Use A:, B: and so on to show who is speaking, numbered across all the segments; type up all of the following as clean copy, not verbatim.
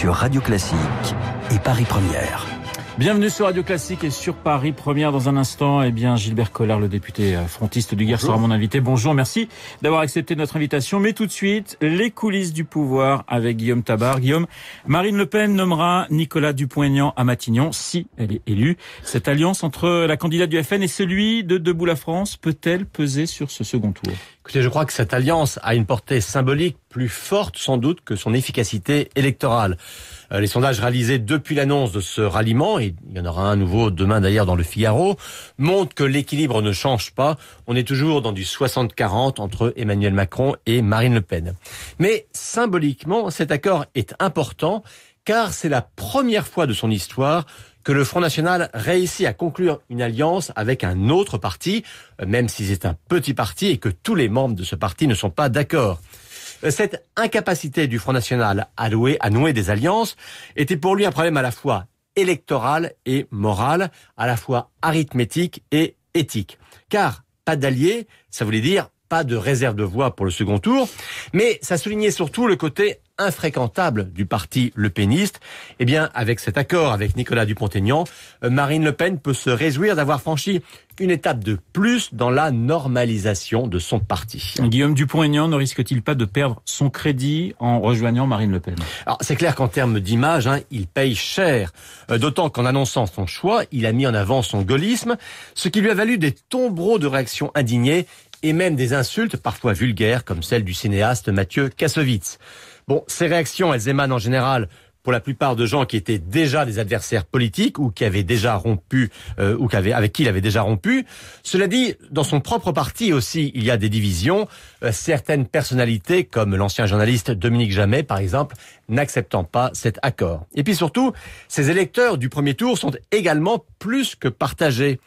A: sur Radio Classique et Paris Première.
B: Bienvenue sur Radio Classique et sur Paris Première. Dans un instant, Gilbert Collard, le député frontiste du Gers, sera mon invité. Bonjour, merci d'avoir accepté notre invitation. Mais tout de suite, les coulisses du pouvoir avec Guillaume Tabar. Guillaume, Marine Le Pen nommera Nicolas Dupont-Aignan à Matignon, si elle est élue. Cette alliance entre la candidate du FN et celui de Debout la France peut-elle peser sur ce second tour ?
C: Écoutez, je crois que cette alliance a une portée symbolique plus forte sans doute que son efficacité électorale. Les sondages réalisés depuis l'annonce de ce ralliement, et il y en aura un nouveau demain d'ailleurs dans le Figaro, montrent que l'équilibre ne change pas. On est toujours dans du 60-40 entre Emmanuel Macron et Marine Le Pen. Mais symboliquement, cet accord est important car c'est la première fois de son histoire que le Front National réussit à conclure une alliance avec un autre parti, même si c'est un petit parti et que tous les membres de ce parti ne sont pas d'accord. Cette incapacité du Front National à nouer des alliances était pour lui un problème à la fois électoral et moral, à la fois arithmétique et éthique. Car pas d'alliés, ça voulait dire pas de réserve de voix pour le second tour, mais ça soulignait surtout le côté infréquentable du parti lepéniste. Eh bien, avec cet accord avec Nicolas Dupont-Aignan, Marine Le Pen peut se réjouir d'avoir franchi une étape de plus dans la normalisation de son parti.
B: Guillaume Dupont-Aignan ne risque-t-il pas de perdre son crédit en rejoignant Marine Le Pen ?
C: Alors, c'est clair qu'en termes d'image, il paye cher. D'autant qu'en annonçant son choix, il a mis en avant son gaullisme, ce qui lui a valu des tombereaux de réactions indignées et même des insultes parfois vulgaires comme celle du cinéaste Mathieu Kassovitz. Bon, ces réactions, elles émanent en général pour la plupart de gens qui étaient déjà des adversaires politiques ou qui avaient déjà rompu avec qui il avait déjà rompu. Cela dit, dans son propre parti aussi, il y a des divisions. Certaines personnalités, comme l'ancien journaliste Dominique Jamais, par exemple, n'acceptant pas cet accord. Et puis surtout, ces électeurs du premier tour sont également plus que partagés.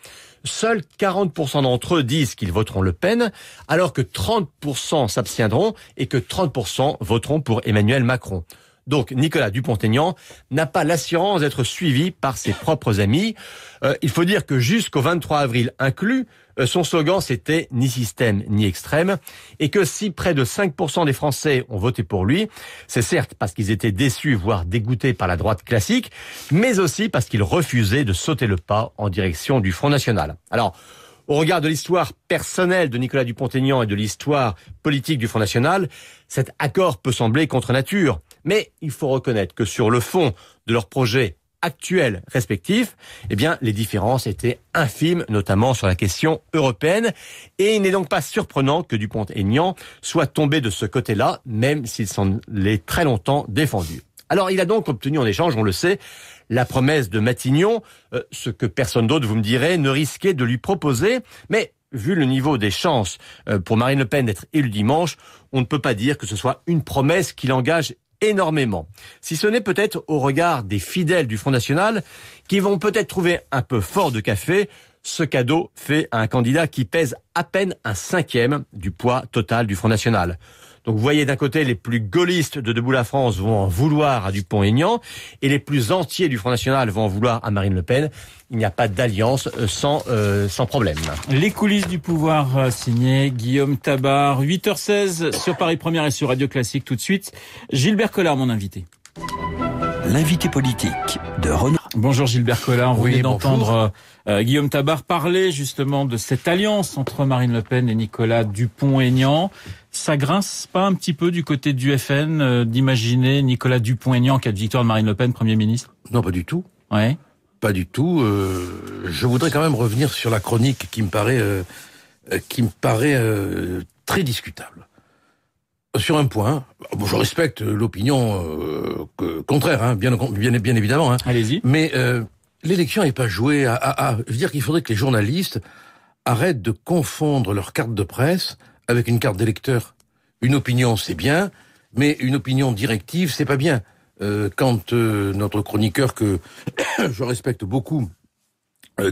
C: Seuls 40% d'entre eux disent qu'ils voteront Le Pen, alors que 30% s'abstiendront et que 30% voteront pour Emmanuel Macron. Donc Nicolas Dupont-Aignan n'a pas l'assurance d'être suivi par ses propres amis. Il faut dire que jusqu'au 23 avril inclus, son slogan c'était « ni système ni extrême » et que si près de 5% des Français ont voté pour lui, c'est certes parce qu'ils étaient déçus, voire dégoûtés par la droite classique, mais aussi parce qu'ils refusaient de sauter le pas en direction du Front National. Alors, au regard de l'histoire personnelle de Nicolas Dupont-Aignan et de l'histoire politique du Front National, cet accord peut sembler contre nature. Mais il faut reconnaître que sur le fond de leurs projets actuels respectifs, les différences étaient infimes, notamment sur la question européenne. Et il n'est donc pas surprenant que Dupont-Aignan soit tombé de ce côté-là, même s'il s'en est très longtemps défendu. Alors il a donc obtenu en échange, on le sait, la promesse de Matignon, ce que personne d'autre, vous me direz, ne risquait de lui proposer. Mais vu le niveau des chances pour Marine Le Pen d'être élue dimanche, on ne peut pas dire que ce soit une promesse qui l'engage énormément. Si ce n'est peut-être au regard des fidèles du Front National qui vont peut-être trouver un peu fort de café ce cadeau fait à un candidat qui pèse à peine un cinquième du poids total du Front National. Donc vous voyez d'un côté les plus gaullistes de Debout la France vont en vouloir à Dupont-Aignan et les plus entiers du Front National vont en vouloir à Marine Le Pen. Il n'y a pas d'alliance sans problème.
B: Les coulisses du pouvoir signé Guillaume Tabar, 8h16 sur Paris Première et sur Radio Classique. Tout de suite, Gilbert Collard, mon invité.
A: L'invité politique de Renaud.
B: Bonjour Gilbert Collard, vous venez d'entendre Guillaume Tabar parler justement de cette alliance entre Marine Le Pen et Nicolas Dupont-Aignan. Ça grince pas un petit peu du côté du FN d'imaginer Nicolas Dupont-Aignan en cas de victoire de Marine Le Pen, Premier ministre ?
D: Non, pas du tout.
B: Ouais.
D: Pas du tout. Je voudrais quand même revenir sur la chronique qui me paraît très discutable. Sur un point, je respecte l'opinion contraire, bien évidemment.
B: Allez-y.
D: Mais l'élection n'est pas jouée je veux dire qu'il faudrait que les journalistes arrêtent de confondre leur carte de presse avec une carte d'électeur. Une opinion, c'est bien, mais une opinion directive, c'est pas bien. Quand notre chroniqueur, que je respecte beaucoup,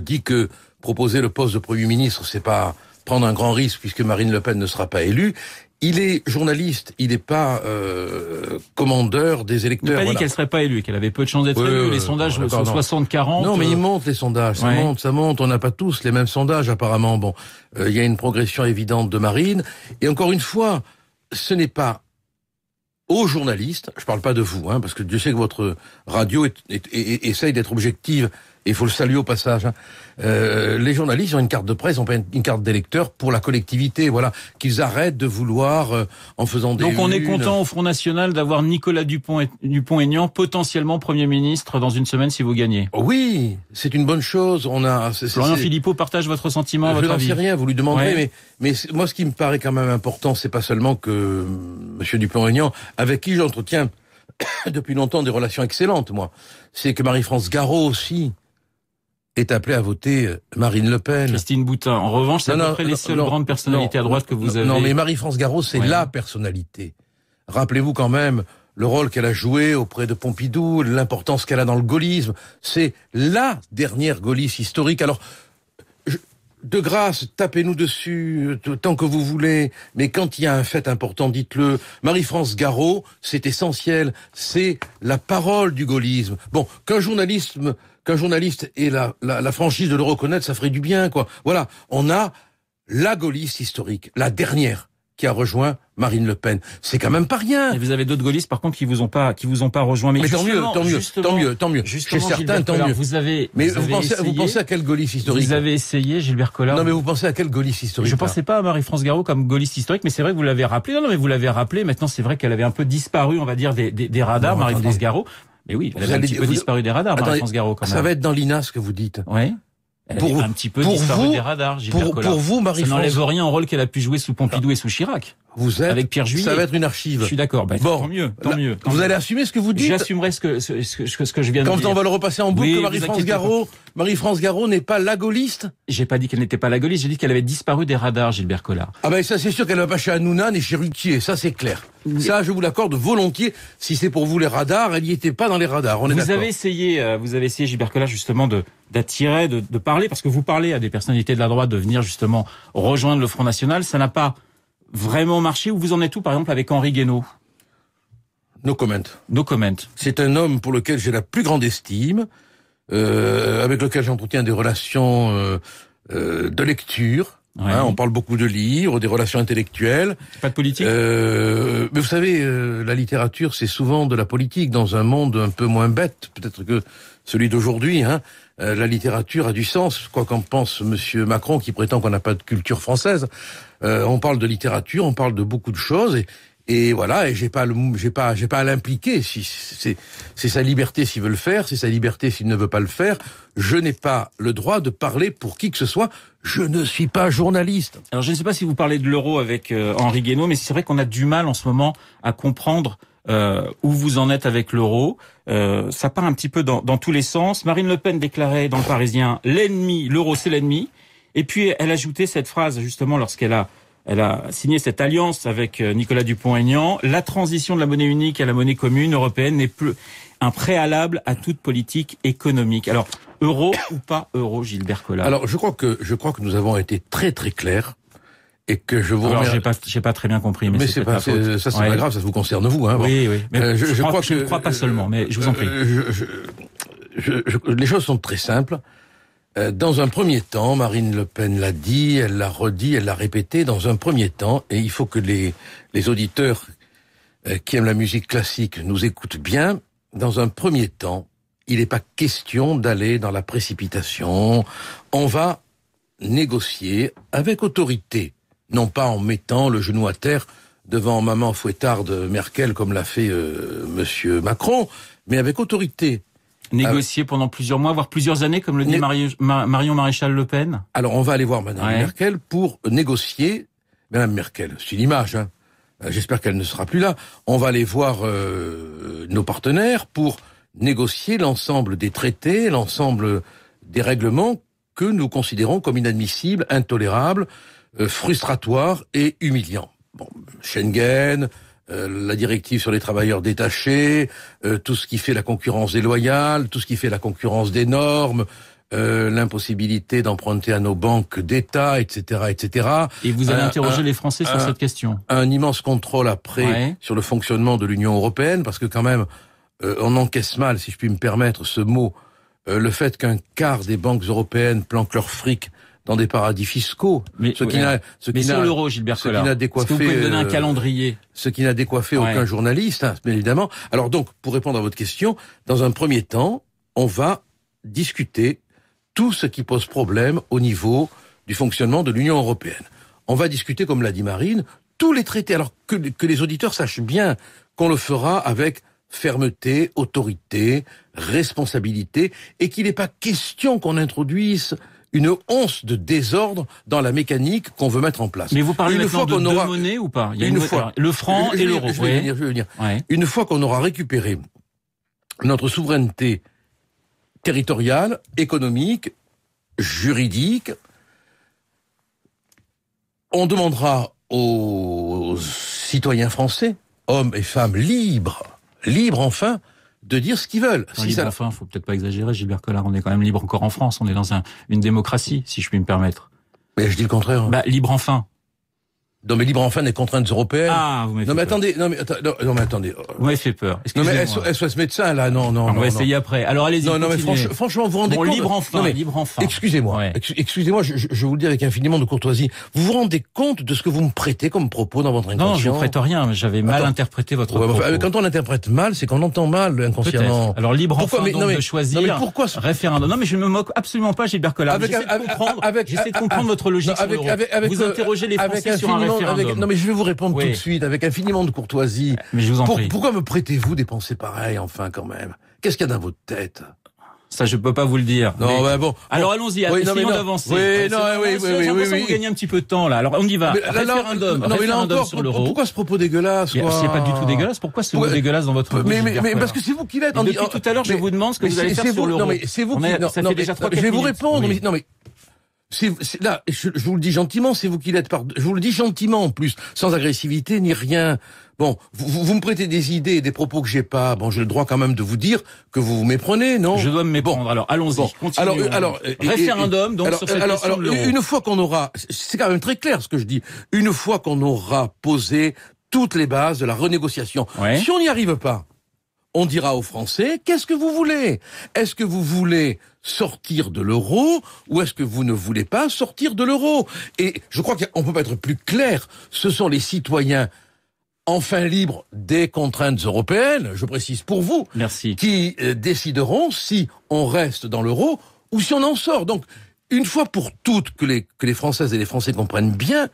D: dit que proposer le poste de Premier ministre, c'est pas prendre un grand risque puisque Marine Le Pen ne sera pas élue, il est journaliste, il n'est pas commandeur des électeurs.
B: Il n'a pas dit qu'elle serait pas élue, qu'elle avait peu de chances d'être élue. Les sondages sont 60-40.
D: Non, mais ils montent les sondages, ça monte. On n'a pas tous les mêmes sondages apparemment. Bon, il y a une progression évidente de Marine. Et encore une fois, ce n'est pas aux journalistes, je parle pas de vous, parce que Dieu sait que votre radio essaye d'être objective, et il faut le saluer au passage. Les journalistes ont une carte de presse, ont pas une carte d'électeur pour la collectivité, voilà, qu'ils arrêtent de vouloir, en faisant des
B: Donc on est content au Front National d'avoir Nicolas Dupont-Aignan, potentiellement Premier ministre dans une semaine si vous gagnez.
D: Oui, c'est une bonne chose.
B: Florian Philippot partage votre sentiment, votre avis.
D: Je n'en sais rien, vous lui demanderez, mais moi ce qui me paraît quand même important, c'est pas seulement que Monsieur Dupont-Aignan, avec qui j'entretiens depuis longtemps des relations excellentes, moi, c'est que Marie-France Garot aussi est appelée à voter Marine Le Pen.
B: Christine Boutin. En revanche, c'est à peu près les seules grandes personnalités à droite que vous avez.
D: Non, mais Marie-France Garot, c'est la personnalité. Rappelez-vous quand même le rôle qu'elle a joué auprès de Pompidou, l'importance qu'elle a dans le gaullisme. C'est la dernière gaulliste historique. Alors, de grâce, tapez-nous dessus tant que vous voulez, mais quand il y a un fait important, dites-le. Marie-France Garot, c'est essentiel, c'est la parole du gaullisme. Bon, qu'un journaliste ait la franchise de le reconnaître, ça ferait du bien, quoi. Voilà, on a la gaulliste historique, la dernière, qui a rejoint Marine Le Pen. C'est quand même pas rien.
B: Et vous avez d'autres gaullistes, par contre, qui vous ont pas rejoint. Mais
D: tant mieux. Chez certains, tant mieux. Vous pensez à quel gaulliste historique?
B: Vous avez essayé, Gilbert Collard.
D: Non, mais vous pensez à quel gaulliste historique?
B: Je pensais pas à Marie-France Garot comme gaulliste historique, mais c'est vrai que vous l'avez rappelé. Non, mais vous l'avez rappelé. Maintenant, c'est vrai qu'elle avait un peu disparu, on va dire, des radars, Marie-France Garot. Mais oui, elle avait un petit peu disparu des radars, Marie-France Garot, quand même.
D: Ça va être dans l'INA, ce que vous dites.
B: Oui. Elle a un petit peu disparu des radars, Gilbert Collard.
D: Pour vous, Marie-France.
B: Ça n'enlève rien au rôle qu'elle a pu jouer sous Pompidou et sous Chirac. Avec Pierre Juillet.
D: Ça va être une archive.
B: Je suis d'accord. Tant mieux.
D: Vous allez assumer ce que vous dites?
B: J'assumerai ce que je viens de dire.
D: Quand on va le repasser en boucle, que Marie-France Garot n'est pas la gaulliste?
B: J'ai pas dit qu'elle n'était pas la gaulliste, j'ai dit qu'elle avait disparu des radars, Gilbert Collard.
D: Ah ben ça c'est sûr qu'elle va pas chez Hanouna ni chez Ruquier, ça c'est clair. Ça je vous l'accorde volontiers. Si c'est pour vous les radars, elle y était pas dans les radars. Vous
B: avez essayé, Gilbert Collard, justement d'attirer, de parler, parce que vous parlez à des personnalités de la droite de venir justement rejoindre le Front National. Ça n'a pas vraiment marché. Où vous en êtes où, par exemple, avec Henri Guénaud?
D: No comment.
B: No comment.
D: C'est un homme pour lequel j'ai la plus grande estime, avec lequel j'entretiens des relations de lecture. Ouais. On parle beaucoup de livres, des relations intellectuelles.
B: Pas de politique.
D: Mais vous savez, la littérature, c'est souvent de la politique dans un monde un peu moins bête, peut-être que celui d'aujourd'hui. La littérature a du sens, quoi qu'en pense Monsieur Macron, qui prétend qu'on n'a pas de culture française. On parle de littérature, on parle de beaucoup de choses, et voilà. Et j'ai pas à l'impliquer. Si c'est sa liberté s'il veut le faire, c'est sa liberté s'il ne veut pas le faire. Je n'ai pas le droit de parler pour qui que ce soit. Je ne suis pas journaliste.
B: Alors je ne sais pas si vous parlez de l'euro avec Henri Guénaud, mais c'est vrai qu'on a du mal en ce moment à comprendre où vous en êtes avec l'euro. Ça part un petit peu dans tous les sens. Marine Le Pen déclarait dans le Parisien, l'euro c'est l'ennemi. Et puis elle ajoutait cette phrase justement lorsqu'elle a signé cette alliance avec Nicolas Dupont-Aignan. La transition de la monnaie unique à la monnaie commune européenne n'est plus un préalable à toute politique économique. Alors, euro ou pas euro, Gilbert Collard?
D: Alors, je crois que nous avons été très très clairs et que je vous
B: remercie. J'ai pas très bien compris, mais c'est pas grave,
D: ça vous concerne vous,
B: Oui. Mais je ne crois pas seulement, mais je vous en prie.
D: Les choses sont très simples. Dans un premier temps, Marine Le Pen l'a dit, elle l'a redit, elle l'a répété, dans un premier temps, et il faut que les auditeurs qui aiment la musique classique nous écoutent bien, dans un premier temps, il n'est pas question d'aller dans la précipitation, on va négocier avec autorité, non pas en mettant le genou à terre devant maman fouettarde Merkel comme l'a fait Monsieur Macron, mais avec autorité.
B: Négocier pendant plusieurs mois, voire plusieurs années, comme le dit Marion Maréchal Le Pen.
D: Alors on va aller voir Madame Merkel pour négocier. Madame Merkel, c'est une image. J'espère qu'elle ne sera plus là. On va aller voir nos partenaires pour négocier l'ensemble des traités, l'ensemble des règlements que nous considérons comme inadmissibles, intolérables, frustratoires et humiliants. Bon, Schengen, la directive sur les travailleurs détachés, tout ce qui fait la concurrence déloyale, tout ce qui fait la concurrence des normes, l'impossibilité d'emprunter à nos banques d'État, etc., etc.
B: Et vous allez interroger les Français sur cette question.
D: Un immense contrôle après sur le fonctionnement de l'Union européenne, parce que quand même, on encaisse mal, si je puis me permettre ce mot, le fait qu'un quart des banques européennes planquent leur fric dans des paradis fiscaux.
B: Mais sur l'euro, Gilbert Collard, est-ce que vous pouvez me donner un calendrier?
D: Ce qui n'a décoiffé aucun journaliste, hein, bien évidemment. Alors donc, pour répondre à votre question, dans un premier temps, on va discuter tout ce qui pose problème au niveau du fonctionnement de l'Union européenne. On va discuter, comme l'a dit Marine, tous les traités. Alors que les auditeurs sachent bien qu'on le fera avec fermeté, autorité, responsabilité, et qu'il n'est pas question qu'on introduise une once de désordre dans la mécanique qu'on veut mettre en place.
B: Mais vous parlez maintenant de deux monnaies ou pas? Il y a une fois,
D: le franc et l'euro. Je vais venir. Ouais. Une fois qu'on aura récupéré notre souveraineté territoriale, économique, juridique, on demandera aux citoyens français, hommes et femmes libres enfin, de dire ce qu'ils veulent.
B: Enfin, faut peut-être pas exagérer, Gilbert Collard, on est quand même libre encore en France, on est dans une démocratie, si je puis me permettre.
D: Mais je dis le contraire.
B: Libre enfin.
D: Non, mais libre enfin des contraintes européennes.
B: Ah, vous m'avez fait peur.
D: Non, mais attendez.
B: Vous m'avez fait peur.
D: Non, mais SOS médecin, là, non.
B: On va essayer après. Alors, allez-y.
D: Non, mais franchement, vous vous rendez compte.
B: Libre enfin.
D: Excusez-moi. Ouais. Excusez-moi, je vous le dis avec infiniment de courtoisie. Vous vous rendez compte de ce que vous me prêtez comme propos dans votre intention?
B: Non, je ne prête rien. J'avais mal interprété votre propos.
D: Quand on interprète mal, c'est qu'on entend mal, inconsciemment.
B: Peut-être. Alors, libre enfin, de choisir. Non, mais pourquoi référendum? Non, mais je ne me moque absolument pas, Gilbert Collard. J'essaie de comprendre votre logique sur l'euro. Vous interrogez les Français sur un référendum.
D: Non, mais je vais vous répondre tout de suite, avec infiniment de courtoisie.
B: Mais je vous en prie.
D: Pourquoi me prêtez-vous des pensées pareilles, enfin, quand même? Qu'est-ce qu'il y a dans votre tête?
B: Ça, je peux pas vous le dire.
D: Non, bon.
B: Alors, allons-y, essayons d'avancer.
D: Oui,
B: vous gagnez un petit peu de temps, là. Alors, on y va. Référendum sur l'euro.
D: Pourquoi ce propos dégueulasse, quoi?
B: C'est pas du tout dégueulasse. Pourquoi ce mot dégueulasse dans votre bouche?
D: Mais parce que c'est vous qui l'êtes.
B: Depuis tout à l'heure, je vous demande ce que vous allez faire sur l'euro.
D: Non, mais c'est vous qui...
B: Ça fait déjà 3-4 minutes.
D: Je vais vous répondre. Non, mais... Là, je vous le dis gentiment, c'est vous qui l'êtes. Je vous le dis gentiment en plus, sans agressivité ni rien. Bon, vous me prêtez des idées, des propos que j'ai pas. Bon, j'ai le droit quand même de vous dire que vous vous méprenez, non?
B: Je dois me méprendre. Bon. Alors, allons-y. Continuons.
D: Alors,
B: référendum. Donc sur cette question de l'euro.
D: Une fois qu'on aura, c'est quand même très clair ce que je dis. Une fois qu'on aura posé toutes les bases de la renégociation, si on n'y arrive pas, on dira aux Français, qu'est-ce que vous voulez? Est-ce que vous voulez sortir de l'euro ou est-ce que vous ne voulez pas sortir de l'euro? Et je crois qu'on peut pas être plus clair. Ce sont les citoyens enfin libres des contraintes européennes, je précise pour vous, qui décideront si on reste dans l'euro ou si on en sort. Donc, une fois pour toutes, que les Françaises et les Français comprennent bien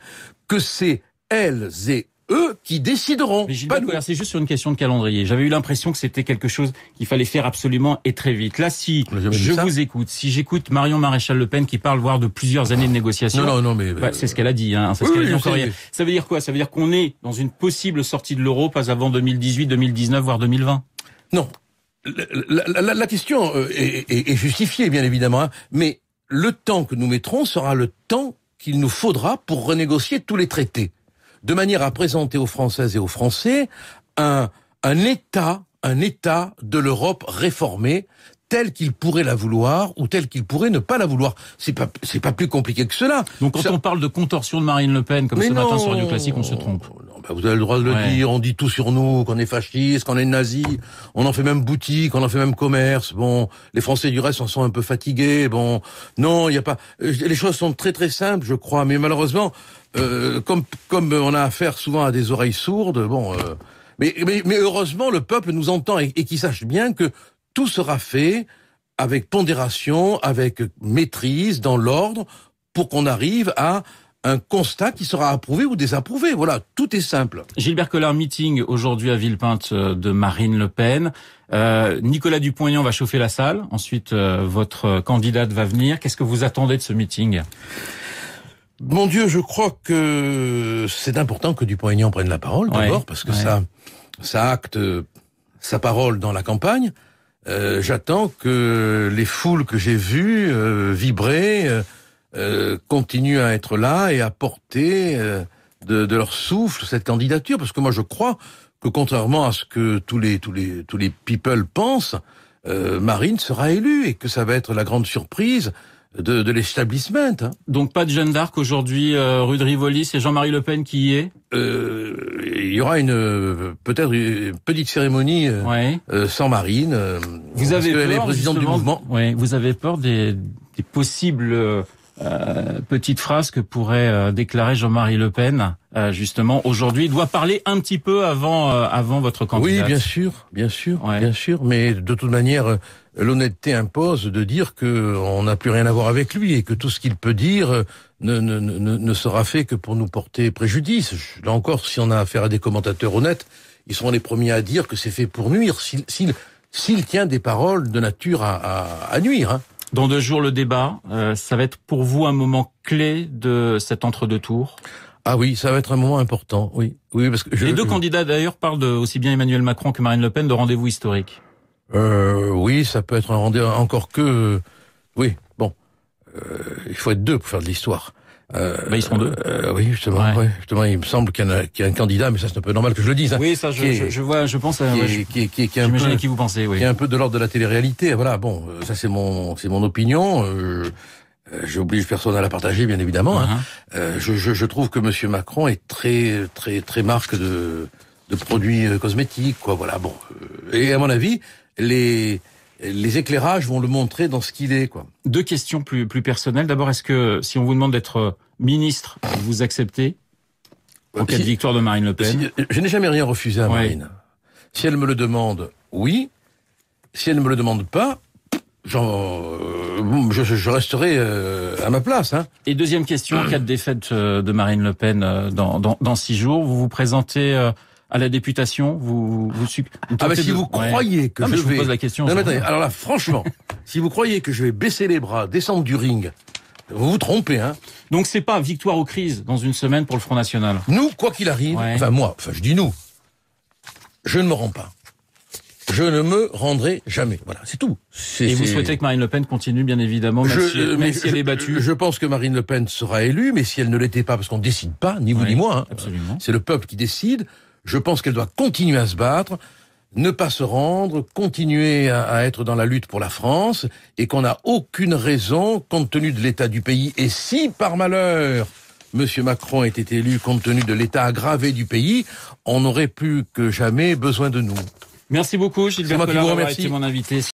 D: que c'est elles et eux qui décideront.
B: Mais Gilbert Collard, c'est juste sur une question de calendrier. J'avais eu l'impression que c'était quelque chose qu'il fallait faire absolument et très vite. Là, si je vous écoute, si j'écoute Marion Maréchal Le Pen qui parle voire de plusieurs années de négociations.
D: Non, mais
B: c'est ce qu'elle a dit. C'est ce qu'elle a dit encore hier. Ça veut dire quoi? Ça veut dire qu'on est dans une possible sortie de l'euro, pas avant 2018, 2019, voire 2020.
D: Non. La question est justifiée, bien évidemment. Mais le temps que nous mettrons sera le temps qu'il nous faudra pour renégocier tous les traités, de manière à présenter aux Françaises et aux Français un état de l'Europe réformée, tel qu'il pourrait la vouloir ou tel qu'il pourrait ne pas la vouloir. C'est pas plus compliqué que cela.
B: Donc quand on parle de contorsion de Marine Le Pen, comme matin sur Radio Classique, on se trompe.
D: Non, vous avez le droit de le dire, on dit tout sur nous, qu'on est fasciste, qu'on est nazi, on en fait même boutique, on en fait même commerce. Bon, les Français du reste en sont un peu fatigués. Bon, non, il y a pas. Les choses sont très très simples, je crois, mais malheureusement, comme on a affaire souvent à des oreilles sourdes, bon. Mais heureusement, le peuple nous entend et qu'il sache bien que tout sera fait avec pondération, avec maîtrise, dans l'ordre, pour qu'on arrive à un constat qui sera approuvé ou désapprouvé. Voilà, tout est simple.
B: Gilbert Collard, meeting aujourd'hui à Villepinte de Marine Le Pen. Nicolas Dupont-Aignan va chauffer la salle. Ensuite, votre candidate va venir. Qu'est-ce que vous attendez de ce meeting ?
D: Mon Dieu, je crois que c'est important que Dupont-Aignan prenne la parole, d'abord, parce que ça acte sa parole dans la campagne. J'attends que les foules que j'ai vues vibrer continuent à être là et à porter de leur souffle cette candidature, parce que moi je crois que contrairement à ce que tous les people pensent, Marine sera élue et que ça va être la grande surprise de l'établissement.
B: Donc pas de Jeanne d'Arc aujourd'hui rue de Rivoli, c'est Jean-Marie Le Pen qui y est.
D: Il y aura peut-être une petite cérémonie sans Marine.
B: Vous avez peur,
D: elle est présidente du mouvement.
B: Vous avez peur des possibles petite phrase que pourrait déclarer Jean-Marie Le Pen, justement, aujourd'hui. Il doit parler un petit peu avant votre candidat.
D: Oui, bien sûr,
B: Ouais.
D: bien sûr. Mais de toute manière, l'honnêteté impose de dire que on n'a plus rien à voir avec lui et que tout ce qu'il peut dire ne sera fait que pour nous porter préjudice. Là encore, si on a affaire à des commentateurs honnêtes, ils seront les premiers à dire que c'est fait pour nuire, s'il tient des paroles de nature à nuire. Hein.
B: Dans 2 jours, le débat, ça va être pour vous un moment clé de cet entre-deux tours.
D: Ah oui, ça va être un moment important, oui. Oui, parce que
B: Les deux candidats, d'ailleurs, parlent aussi bien Emmanuel Macron que Marine Le Pen de rendez-vous historique.
D: Oui, ça peut être un rendez-vous, encore que... oui, bon. Il faut être deux pour faire de l'histoire.
B: Ils seront deux.
D: Oui, justement,
B: Ouais.
D: ouais, justement, il me semble qu'il y a un candidat, mais ça c'est un peu normal que je le dise. Hein,
B: Oui, ça, je vois, je pense à...
D: qui est un
B: J'imagine
D: peu,
B: à qui vous pensez, oui.
D: qui est un peu de l'ordre de la télé-réalité. Voilà, bon, ça c'est mon opinion. J'oblige personne à la partager, bien évidemment. Hein. Je trouve que Monsieur Macron est très marque de produits cosmétiques, quoi. Voilà, bon. Et à mon avis, les éclairages vont le montrer dans ce qu'il est, quoi.
B: 2 questions plus personnelles. D'abord, est-ce que si on vous demande d'être ministre, vous acceptez en cas de victoire de Marine Le Pen?
D: Je n'ai jamais rien refusé à
B: Ouais.
D: Marine. Si elle me le demande, oui. Si elle ne me le demande pas, je resterai à ma place. Hein.
B: Et deuxième question, en cas de défaite de Marine Le Pen dans 6 jours, vous vous présentez à la députation, vous
D: Ah ben si vous croyez que je
B: vous
D: vais...
B: pose la question.
D: Non, mais attendez, alors là, franchement, si vous croyez que je vais baisser les bras, descendre du ring, vous vous trompez, hein.
B: Donc c'est pas victoire ou crise dans une semaine pour le Front National.
D: Nous, quoi qu'il arrive,
B: Ouais.
D: je dis nous, je ne me rends pas. Je ne me rendrai jamais. Voilà, c'est tout.
B: Et vous souhaitez que Marine Le Pen continue, bien évidemment, même si elle est battue.
D: Je pense que Marine Le Pen sera élue, mais si elle ne l'était pas, parce qu'on ne décide pas, ni vous ni moi, hein,
B: absolument.
D: c'est le peuple qui décide, je pense qu'elle doit continuer à se battre, ne pas se rendre, continuer à être dans la lutte pour la France, et qu'on n'a aucune raison, compte tenu de l'état du pays, et si par malheur Monsieur Macron était élu compte tenu de l'état aggravé du pays, on n'aurait plus que jamais besoin de nous.
B: Merci beaucoup, Gilbert
D: C'est moi qui
B: Collard,
D: vous
B: d'avoir
D: remercie.
B: été mon invité.